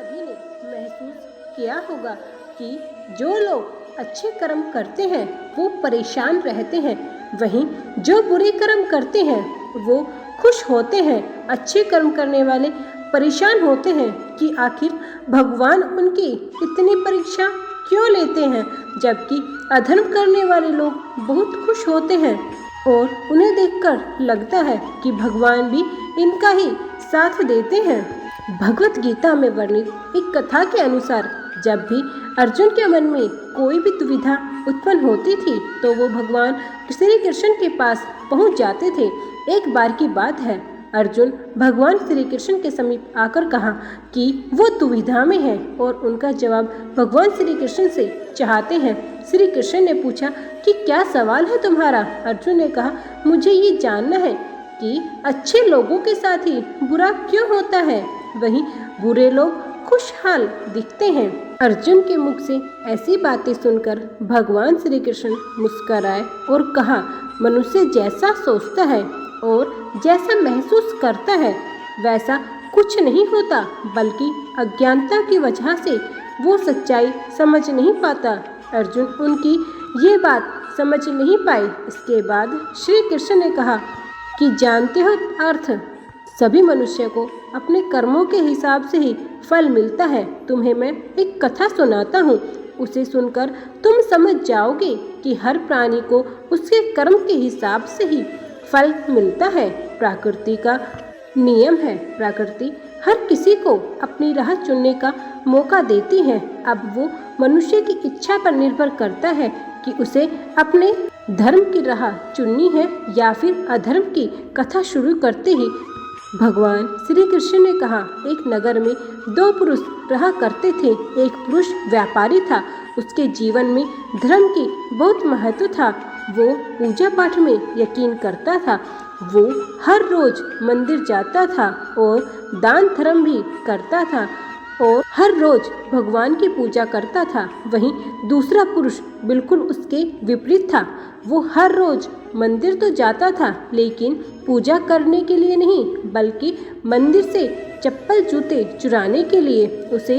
सभी ने महसूस किया होगा कि जो लोग अच्छे कर्म करते हैं वो परेशान रहते हैं, वहीं जो बुरे कर्म करते हैं वो खुश होते हैं। अच्छे कर्म करने वाले परेशान होते हैं कि आखिर भगवान उनकी इतनी परीक्षा क्यों लेते हैं, जबकि अधर्म करने वाले लोग बहुत खुश होते हैं और उन्हें देखकर लगता है कि भगवान भी इनका ही साथ देते हैं। भगवत गीता में वर्णित एक कथा के अनुसार जब भी अर्जुन के मन में कोई भी दुविधा उत्पन्न होती थी तो वो भगवान श्री कृष्ण के पास पहुंच जाते थे। एक बार की बात है, अर्जुन भगवान श्री कृष्ण के समीप आकर कहा कि वो दुविधा में है और उनका जवाब भगवान श्री कृष्ण से चाहते हैं। श्री कृष्ण ने पूछा कि क्या सवाल है तुम्हारा? अर्जुन ने कहा, मुझे ये जानना है कि अच्छे लोगों के साथ ही बुरा क्यों होता है, वहीं बुरे लोग खुशहाल दिखते हैं। अर्जुन के मुख से ऐसी बातें सुनकर भगवान श्री कृष्ण मुस्कुराए और कहा, मनुष्य जैसा सोचता है और जैसा महसूस करता है वैसा कुछ नहीं होता, बल्कि अज्ञानता की वजह से वो सच्चाई समझ नहीं पाता। अर्जुन उनकी ये बात समझ नहीं पाए। इसके बाद श्री कृष्ण ने कहा कि जानते हो अर्थ, सभी मनुष्य को अपने कर्मों के हिसाब से ही फल मिलता है। तुम्हें मैं एक कथा सुनाता हूँ, उसे सुनकर तुम समझ जाओगे कि हर प्राणी को उसके कर्म के हिसाब से ही फल मिलता है। प्रकृति का नियम है, प्रकृति हर किसी को अपनी राह चुनने का मौका देती है। अब वो मनुष्य की इच्छा पर निर्भर करता है कि उसे अपने धर्म की राह चुननी है या फिर अधर्म की। कथा शुरू करते ही भगवान श्री कृष्ण ने कहा, एक नगर में दो पुरुष रहा करते थे। एक पुरुष व्यापारी था, उसके जीवन में धर्म की बहुत महत्व था। वो पूजा पाठ में यकीन करता था, वो हर रोज मंदिर जाता था और दान धर्म भी करता था और हर रोज भगवान की पूजा करता था। वहीं दूसरा पुरुष बिल्कुल उसके विपरीत था, वो हर रोज मंदिर तो जाता था लेकिन पूजा करने के लिए नहीं, बल्कि मंदिर से चप्पल जूते चुराने के लिए। उसे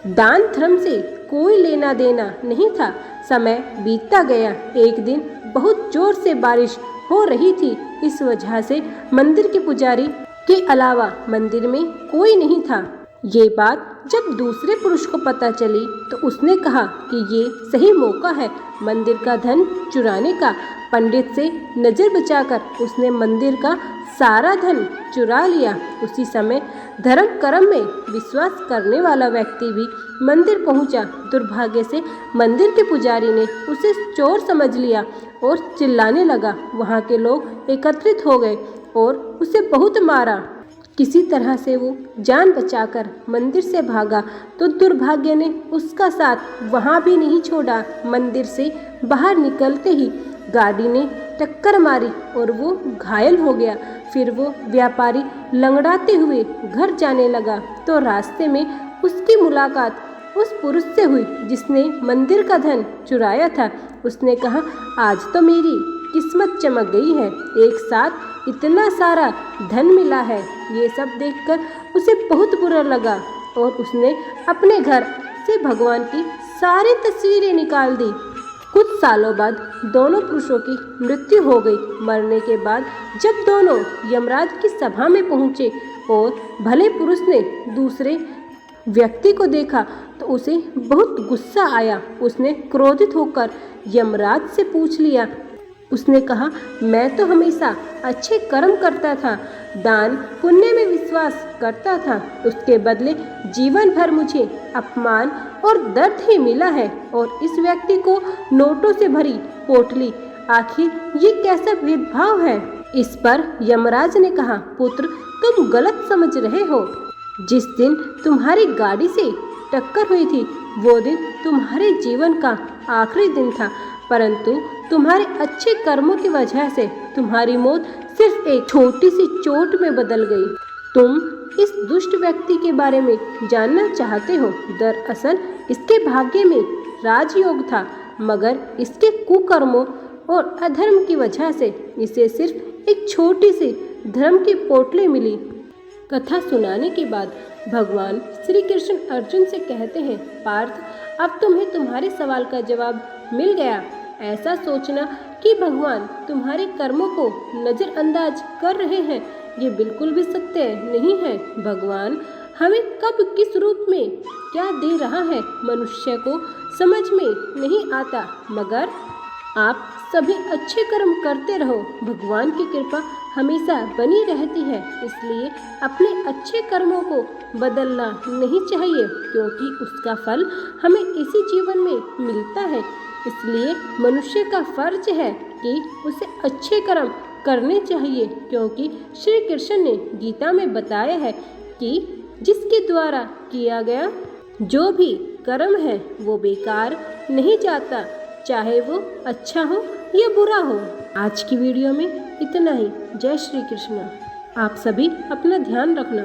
दान धर्म से कोई लेना देना नहीं था। समय बीतता गया। एक दिन बहुत जोर से बारिश हो रही थी, इस वजह से मंदिर के पुजारी के अलावा मंदिर में कोई नहीं था। ये बात जब दूसरे पुरुष को पता चली तो उसने कहा कि ये सही मौका है मंदिर का धन चुराने का। पंडित से नजर बचाकर उसने मंदिर का सारा धन चुरा लिया। उसी समय धर्म कर्म में विश्वास करने वाला व्यक्ति भी मंदिर पहुंचा। दुर्भाग्य से मंदिर के पुजारी ने उसे चोर समझ लिया और चिल्लाने लगा। वहां के लोग एकत्रित हो गए और उसे बहुत मारा। किसी तरह से वो जान बचाकर मंदिर से भागा तो दुर्भाग्य ने उसका साथ वहां भी नहीं छोड़ा। मंदिर से बाहर निकलते ही गाड़ी ने टक्कर मारी और वो घायल हो गया। फिर वो व्यापारी लंगड़ाते हुए घर जाने लगा तो रास्ते में उसकी मुलाकात उस पुरुष से हुई जिसने मंदिर का धन चुराया था। उसने कहा, आज तो मेरी किस्मत चमक गई है, एक साथ इतना सारा धन मिला है। ये सब देखकर उसे बहुत बुरा लगा और उसने अपने घर से भगवान की सारी तस्वीरें निकाल दी। कुछ सालों बाद दोनों पुरुषों की मृत्यु हो गई। मरने के बाद जब दोनों यमराज की सभा में पहुंचे और भले पुरुष ने दूसरे व्यक्ति को देखा तो उसे बहुत गुस्सा आया। उसने क्रोधित होकर यमराज से पूछ लिया। उसने कहा, मैं तो हमेशा अच्छे कर्म करता था, दान पुण्य में विश्वास करता था, उसके बदले जीवन भर मुझे अपमान और दर्द ही मिला है और इस व्यक्ति को नोटों से भरी पोटली, आखिर ये कैसा भेदभाव है? इस पर यमराज ने कहा, पुत्र तुम गलत समझ रहे हो। जिस दिन तुम्हारी गाड़ी से टक्कर हुई थी वो दिन तुम्हारे जीवन का आखिरी दिन था, परंतु तुम्हारे अच्छे कर्मों की वजह से तुम्हारी मौत सिर्फ एक छोटी सी चोट में बदल गई। तुम इस दुष्ट व्यक्ति के बारे में जानना चाहते हो। दरअसल इसके भाग्य में राजयोग था, मगर इसके कुकर्मों और अधर्म की वजह से इसे सिर्फ एक छोटी सी धर्म की पोटली मिली। कथा सुनाने के बाद भगवान श्री कृष्ण अर्जुन से कहते हैं, पार्थ, अब तुम्हें तुम्हारे सवाल का जवाब मिल गया। ऐसा सोचना कि भगवान तुम्हारे कर्मों को नज़रअंदाज कर रहे हैं, ये बिल्कुल भी सत्य नहीं है। भगवान हमें कब किस रूप में क्या दे रहा है मनुष्य को समझ में नहीं आता, मगर आप सभी अच्छे कर्म करते रहो, भगवान की कृपा हमेशा बनी रहती है। इसलिए अपने अच्छे कर्मों को बदलना नहीं चाहिए, क्योंकि उसका फल हमें इसी जीवन में मिलता है। इसलिए मनुष्य का फर्ज है कि उसे अच्छे कर्म करने चाहिए, क्योंकि श्री कृष्ण ने गीता में बताया है कि जिसके द्वारा किया गया जो भी कर्म है वो बेकार नहीं जाता, चाहे वो अच्छा हो या बुरा हो। आज की वीडियो में इतना ही। जय श्री कृष्ण। आप सभी अपना ध्यान रखना।